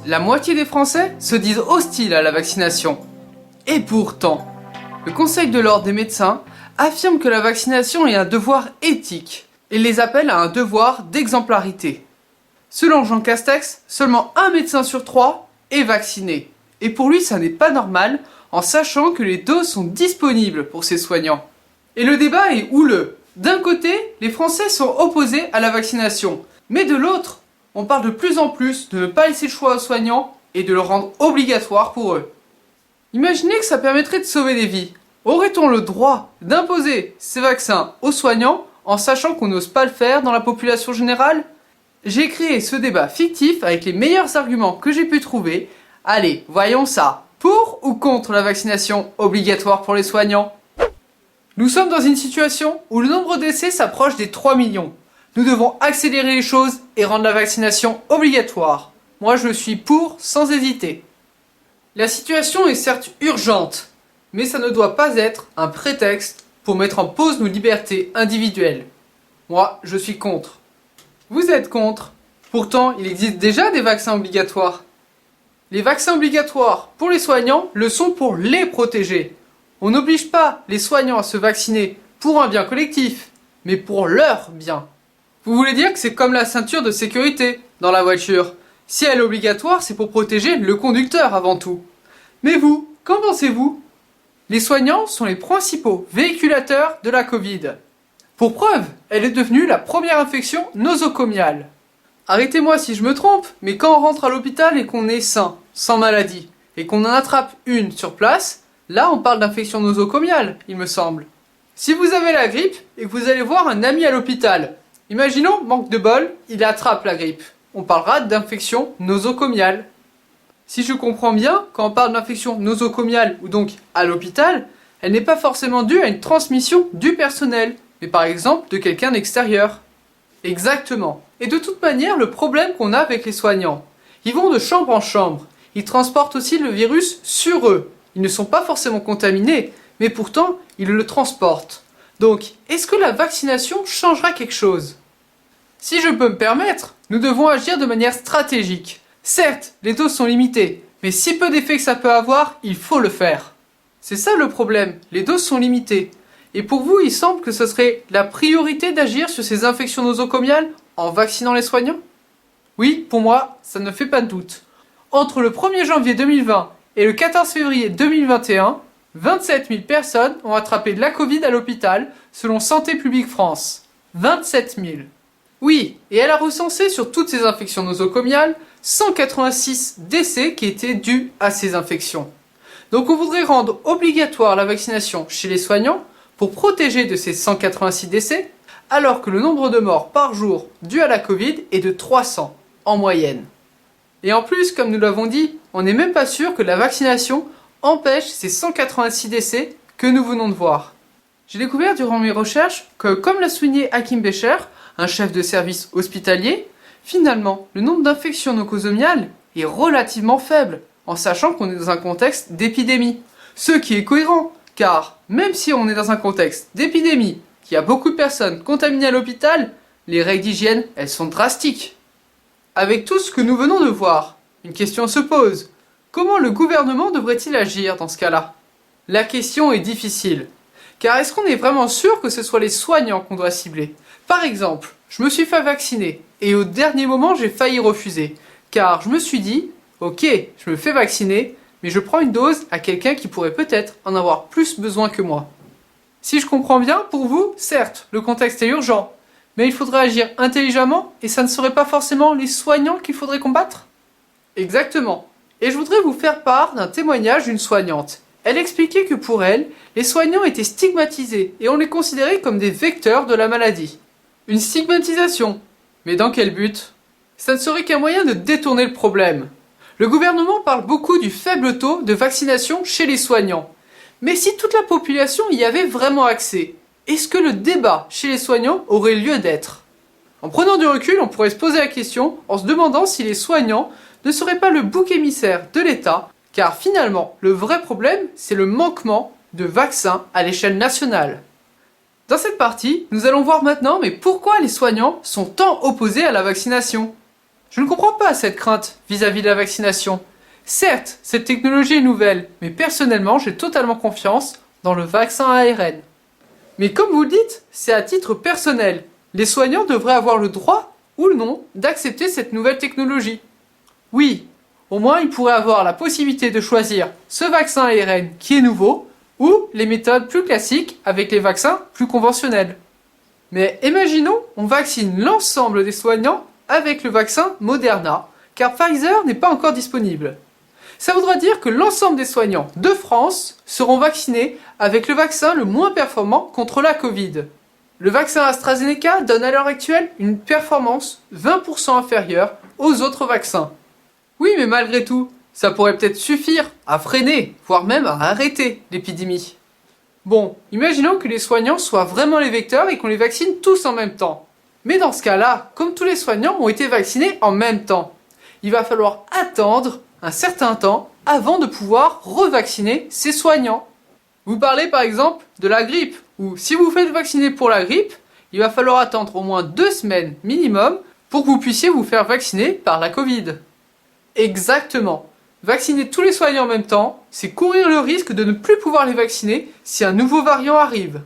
La moitié des Français se disent hostiles à la vaccination. Et pourtant, le Conseil de l'Ordre des médecins affirme que la vaccination est un devoir éthique et les appelle à un devoir d'exemplarité. Selon Jean Castex, seulement un médecin sur 3 est vacciné. Et pour lui, ça n'est pas normal, en sachant que les doses sont disponibles pour ses soignants. Et le débat est houleux. D'un côté, les Français sont opposés à la vaccination, mais de l'autre, on parle de plus en plus de ne pas laisser le choix aux soignants et de le rendre obligatoire pour eux. Imaginez que ça permettrait de sauver des vies. Aurait-on le droit d'imposer ces vaccins aux soignants en sachant qu'on n'ose pas le faire dans la population générale? J'ai créé ce débat fictif avec les meilleurs arguments que j'ai pu trouver. Allez, voyons ça. Pour ou contre la vaccination obligatoire pour les soignants? Nous sommes dans une situation où le nombre de décès s'approche des 3 millions. Nous devons accélérer les choses et rendre la vaccination obligatoire. Moi, je suis pour sans hésiter. La situation est certes urgente, mais ça ne doit pas être un prétexte pour mettre en pause nos libertés individuelles. Moi, je suis contre. Vous êtes contre. Pourtant, il existe déjà des vaccins obligatoires. Les vaccins obligatoires pour les soignants le sont pour les protéger. On n'oblige pas les soignants à se vacciner pour un bien collectif, mais pour leur bien. Vous voulez dire que c'est comme la ceinture de sécurité dans la voiture. Si elle est obligatoire, c'est pour protéger le conducteur avant tout. Mais vous, qu'en pensez-vous? Les soignants sont les principaux véhiculateurs de la Covid. Pour preuve, elle est devenue la première infection nosocomiale. Arrêtez-moi si je me trompe, mais quand on rentre à l'hôpital et qu'on est sain, sans maladie, et qu'on en attrape une sur place, là on parle d'infection nosocomiale, il me semble. Si vous avez la grippe et que vous allez voir un ami à l'hôpital, imaginons, manque de bol, il attrape la grippe. On parlera d'infection nosocomiale. Si je comprends bien, quand on parle d'infection nosocomiale ou donc à l'hôpital, elle n'est pas forcément due à une transmission du personnel, mais par exemple de quelqu'un d'extérieur. Exactement. Et de toute manière, le problème qu'on a avec les soignants, ils vont de chambre en chambre, ils transportent aussi le virus sur eux. Ils ne sont pas forcément contaminés, mais pourtant, ils le transportent. Donc, est-ce que la vaccination changera quelque chose? Si je peux me permettre, nous devons agir de manière stratégique. Certes, les doses sont limitées, mais si peu d'effets que ça peut avoir, il faut le faire. C'est ça le problème, les doses sont limitées. Et pour vous, il semble que ce serait la priorité d'agir sur ces infections nosocomiales en vaccinant les soignants? Oui, pour moi, ça ne fait pas de doute. Entre le 1er janvier 2020 et le 14 février 2021, 27 000 personnes ont attrapé de la Covid à l'hôpital, selon Santé publique France. 27 000. Oui, et elle a recensé sur toutes ces infections nosocomiales 186 décès qui étaient dus à ces infections. Donc on voudrait rendre obligatoire la vaccination chez les soignants pour protéger de ces 186 décès, alors que le nombre de morts par jour dus à la Covid est de 300 en moyenne. Et en plus, comme nous l'avons dit, on n'est même pas sûr que la vaccination empêche ces 186 décès que nous venons de voir. J'ai découvert durant mes recherches que, comme l'a souligné Hakim Becher, un chef de service hospitalier, finalement, le nombre d'infections nosocomiales est relativement faible, en sachant qu'on est dans un contexte d'épidémie. Ce qui est cohérent, car même si on est dans un contexte d'épidémie, qu'il y a beaucoup de personnes contaminées à l'hôpital, les règles d'hygiène, elles sont drastiques. Avec tout ce que nous venons de voir, une question se pose. Comment le gouvernement devrait-il agir dans ce cas-là? La question est difficile. Car est-ce qu'on est vraiment sûr que ce soit les soignants qu'on doit cibler? Par exemple, je me suis fait vacciner et au dernier moment j'ai failli refuser. Car je me suis dit, ok, je me fais vacciner, mais je prends une dose à quelqu'un qui pourrait peut-être en avoir plus besoin que moi. Si je comprends bien, pour vous, certes, le contexte est urgent, mais il faudrait agir intelligemment et ça ne serait pas forcément les soignants qu'il faudrait combattre? Exactement. Et je voudrais vous faire part d'un témoignage d'une soignante. Elle expliquait que pour elle, les soignants étaient stigmatisés et on les considérait comme des vecteurs de la maladie. Une stigmatisation. Mais dans quel but? Ça ne serait qu'un moyen de détourner le problème. Le gouvernement parle beaucoup du faible taux de vaccination chez les soignants. Mais si toute la population y avait vraiment accès, est-ce que le débat chez les soignants aurait lieu d'être? En prenant du recul, on pourrait se poser la question en se demandant si les soignants ne seraient pas le bouc émissaire de l'État, car finalement, le vrai problème, c'est le manquement de vaccins à l'échelle nationale. Dans cette partie, nous allons voir maintenant mais pourquoi les soignants sont tant opposés à la vaccination. Je ne comprends pas cette crainte vis-à-vis de la vaccination. Certes, cette technologie est nouvelle, mais personnellement, j'ai totalement confiance dans le vaccin ARN. Mais comme vous le dites, c'est à titre personnel. Les soignants devraient avoir le droit, ou non, d'accepter cette nouvelle technologie. Oui, au moins ils pourraient avoir la possibilité de choisir ce vaccin ARN qui est nouveau, ou les méthodes plus classiques avec les vaccins plus conventionnels. Mais imaginons, on vaccine l'ensemble des soignants avec le vaccin Moderna, car Pfizer n'est pas encore disponible. Ça voudra dire que l'ensemble des soignants de France seront vaccinés avec le vaccin le moins performant contre la Covid. Le vaccin AstraZeneca donne à l'heure actuelle une performance 20% inférieure aux autres vaccins. Oui, mais malgré tout, ça pourrait peut-être suffire à freiner, voire même à arrêter l'épidémie. Bon, imaginons que les soignants soient vraiment les vecteurs et qu'on les vaccine tous en même temps. Mais dans ce cas-là, comme tous les soignants ont été vaccinés en même temps, il va falloir attendre un certain temps avant de pouvoir revacciner ces soignants. Vous parlez par exemple de la grippe, où si vous faites vacciner pour la grippe, il va falloir attendre au moins 2 semaines minimum pour que vous puissiez vous faire vacciner par la Covid. Exactement. Vacciner tous les soignants en même temps, c'est courir le risque de ne plus pouvoir les vacciner si un nouveau variant arrive.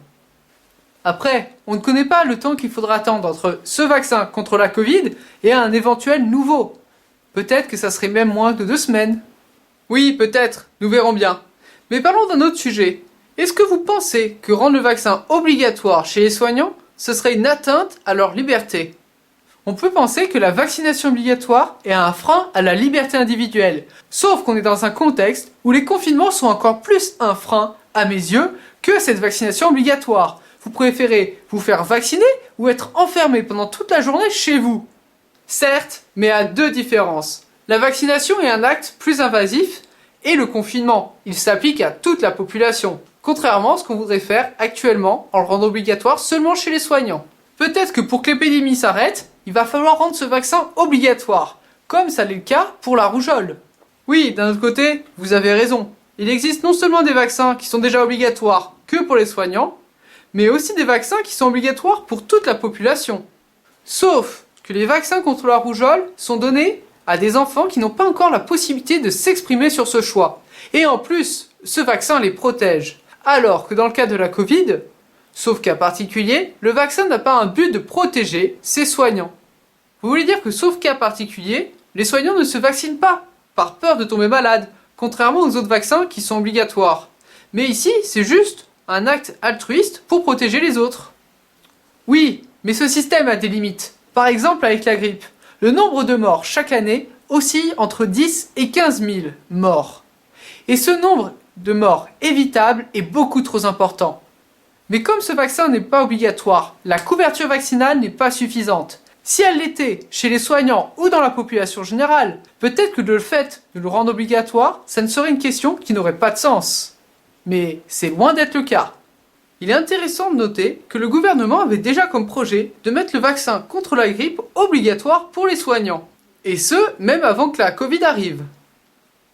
Après, on ne connaît pas le temps qu'il faudra attendre entre ce vaccin contre la Covid et un éventuel nouveau. Peut-être que ça serait même moins de 2 semaines. Oui, peut-être, nous verrons bien. Mais parlons d'un autre sujet. Est-ce que vous pensez que rendre le vaccin obligatoire chez les soignants, ce serait une atteinte à leur liberté ? On peut penser que la vaccination obligatoire est un frein à la liberté individuelle. Sauf qu'on est dans un contexte où les confinements sont encore plus un frein, à mes yeux, que cette vaccination obligatoire. Vous préférez vous faire vacciner ou être enfermé pendant toute la journée chez vous ? Certes, mais à 2 différences. La vaccination est un acte plus invasif et le confinement, il s'applique à toute la population. Contrairement à ce qu'on voudrait faire actuellement en le rendant obligatoire seulement chez les soignants. Peut-être que pour que l'épidémie s'arrête, il va falloir rendre ce vaccin obligatoire, comme ça l'est le cas pour la rougeole. Oui, d'un autre côté, vous avez raison. Il existe non seulement des vaccins qui sont déjà obligatoires que pour les soignants, mais aussi des vaccins qui sont obligatoires pour toute la population. Sauf que les vaccins contre la rougeole sont donnés à des enfants qui n'ont pas encore la possibilité de s'exprimer sur ce choix. Et en plus, ce vaccin les protège. Alors que dans le cas de la Covid, sauf cas particulier, le vaccin n'a pas un but de protéger ses soignants. Vous voulez dire que sauf cas particulier, les soignants ne se vaccinent pas, par peur de tomber malade, contrairement aux autres vaccins qui sont obligatoires. Mais ici, c'est juste un acte altruiste pour protéger les autres. Oui, mais ce système a des limites. Par exemple avec la grippe, le nombre de morts chaque année oscille entre 10 et 15 000 morts. Et ce nombre de morts évitables est beaucoup trop important. Mais comme ce vaccin n'est pas obligatoire, la couverture vaccinale n'est pas suffisante. Si elle l'était chez les soignants ou dans la population générale, peut-être que le fait de le rendre obligatoire, ça ne serait une question qui n'aurait pas de sens. Mais c'est loin d'être le cas. Il est intéressant de noter que le gouvernement avait déjà comme projet de mettre le vaccin contre la grippe obligatoire pour les soignants. Et ce, même avant que la Covid arrive.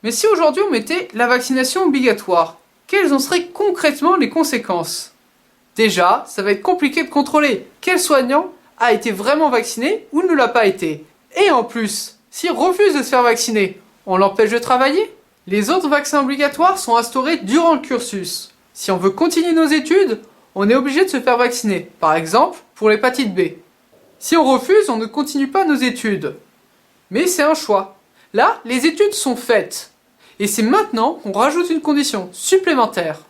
Mais si aujourd'hui on mettait la vaccination obligatoire, quelles en seraient concrètement les conséquences ? Déjà, ça va être compliqué de contrôler quel soignant a été vraiment vacciné ou ne l'a pas été. Et en plus, s'il refuse de se faire vacciner, on l'empêche de travailler ? Les autres vaccins obligatoires sont instaurés durant le cursus. Si on veut continuer nos études, on est obligé de se faire vacciner, par exemple pour l'hépatite B. Si on refuse, on ne continue pas nos études. Mais c'est un choix. Là, les études sont faites. Et c'est maintenant qu'on rajoute une condition supplémentaire.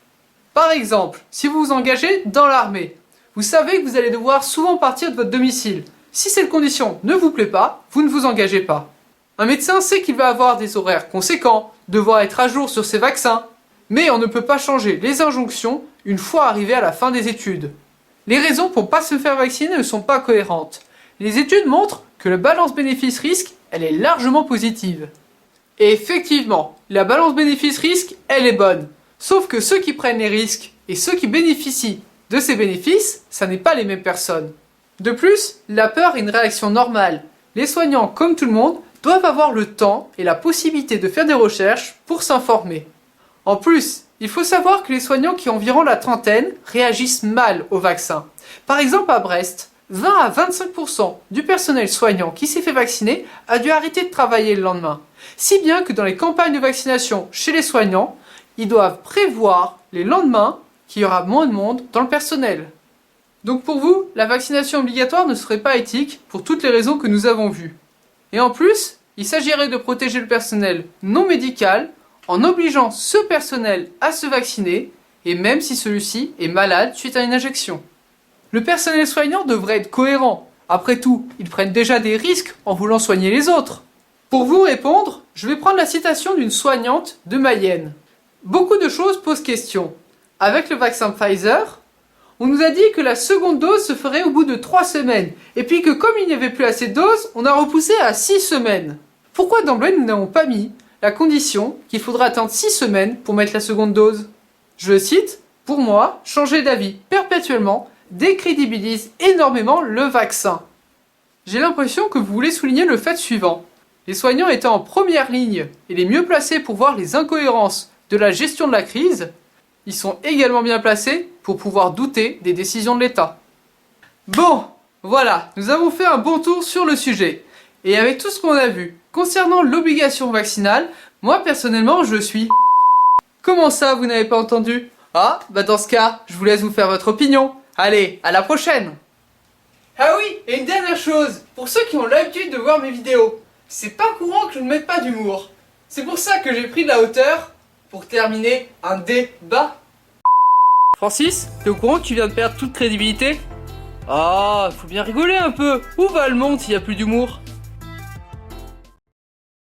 Par exemple, si vous vous engagez dans l'armée, vous savez que vous allez devoir souvent partir de votre domicile. Si cette condition ne vous plaît pas, vous ne vous engagez pas. Un médecin sait qu'il va avoir des horaires conséquents, devoir être à jour sur ses vaccins, mais on ne peut pas changer les injonctions une fois arrivé à la fin des études. Les raisons pour ne pas se faire vacciner ne sont pas cohérentes. Les études montrent que la balance bénéfice-risque, elle est largement positive. Et effectivement, la balance bénéfice-risque, elle est bonne. Sauf que ceux qui prennent les risques et ceux qui bénéficient de ces bénéfices, ça n'est pas les mêmes personnes. De plus, la peur est une réaction normale. Les soignants, comme tout le monde, doivent avoir le temps et la possibilité de faire des recherches pour s'informer. En plus, il faut savoir que les soignants qui ont environ la trentaine réagissent mal au vaccin. Par exemple à Brest, 20 à 25% du personnel soignant qui s'est fait vacciner a dû arrêter de travailler le lendemain. Si bien que dans les campagnes de vaccination chez les soignants, ils doivent prévoir les lendemains qu'il y aura moins de monde dans le personnel. Donc pour vous, la vaccination obligatoire ne serait pas éthique pour toutes les raisons que nous avons vues. Et en plus, il s'agirait de protéger le personnel non médical en obligeant ce personnel à se vacciner, et même si celui-ci est malade suite à une injection. Le personnel soignant devrait être cohérent. Après tout, ils prennent déjà des risques en voulant soigner les autres. Pour vous répondre, je vais prendre la citation d'une soignante de Mayenne. Beaucoup de choses posent question. Avec le vaccin Pfizer, on nous a dit que la seconde dose se ferait au bout de 3 semaines, et puis que comme il n'y avait plus assez de doses, on a repoussé à 6 semaines. Pourquoi d'emblée nous n'avons pas mis la condition qu'il faudra attendre 6 semaines pour mettre la seconde dose? Je cite, pour moi, changer d'avis perpétuellement décrédibilise énormément le vaccin. J'ai l'impression que vous voulez souligner le fait suivant. Les soignants étant en première ligne et les mieux placés pour voir les incohérences de la gestion de la crise, ils sont également bien placés pour pouvoir douter des décisions de l'État. Bon, voilà, nous avons fait un bon tour sur le sujet. Et avec tout ce qu'on a vu concernant l'obligation vaccinale, moi personnellement je suis... Comment ça, vous n'avez pas entendu? Ah, bah dans ce cas, je vous laisse vous faire votre opinion. Allez, à la prochaine! Ah oui, et une dernière chose, pour ceux qui ont l'habitude de voir mes vidéos, c'est pas courant que je ne mette pas d'humour. C'est pour ça que j'ai pris de la hauteur pour terminer un débat. Francis, t'es au courant que tu viens de perdre toute crédibilité? Ah, faut bien rigoler un peu. Où va le monde s'il n'y a plus d'humour?